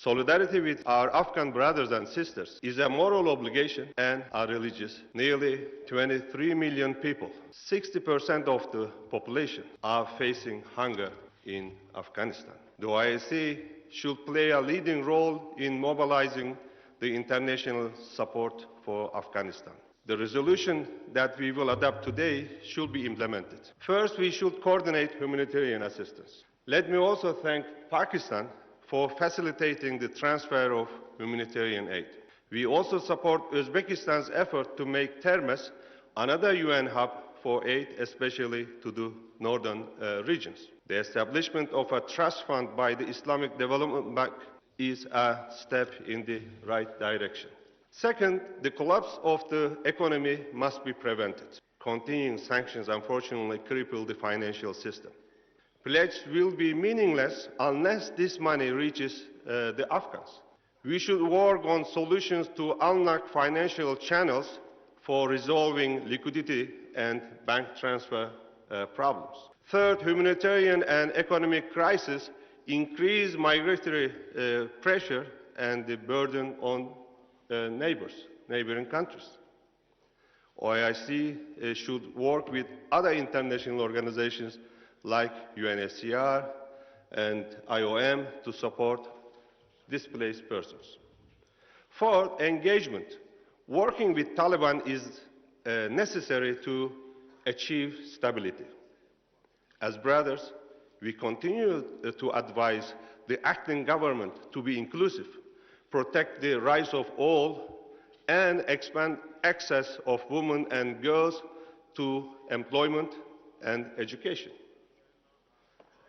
Solidarity with our Afghan brothers and sisters is a moral obligation and a religious. Nearly 23 million people, 60% of the population, are facing hunger in Afghanistan. The OIC should play a leading role in mobilizing the international support for Afghanistan. The resolution that we will adopt today should be implemented. First, we should coordinate humanitarian assistance. Let me also thank Pakistan for facilitating the transfer of humanitarian aid. We also support Uzbekistan's effort to make Termes another UN hub for aid, especially to the northern regions. The establishment of a trust fund by the Islamic Development Bank is a step in the right direction. Second, the collapse of the economy must be prevented. Continuing sanctions unfortunately cripple the financial system. Pledge will be meaningless unless this money reaches the Afghans. We should work on solutions to unlock financial channels for resolving liquidity and bank transfer problems. Third, humanitarian and economic crisis increase migratory pressure and the burden on neighboring countries. OIC should work with other international organizations like UNHCR and IOM to support displaced persons. Fourth, engagement. Working with Taliban is necessary to achieve stability. As brothers, we continue to advise the acting government to be inclusive, protect the rights of all, and expand access of women and girls to employment and education.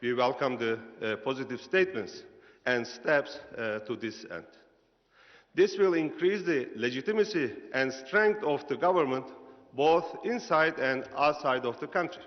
We welcome the positive statements and steps to this end. This will increase the legitimacy and strength of the government both inside and outside of the country.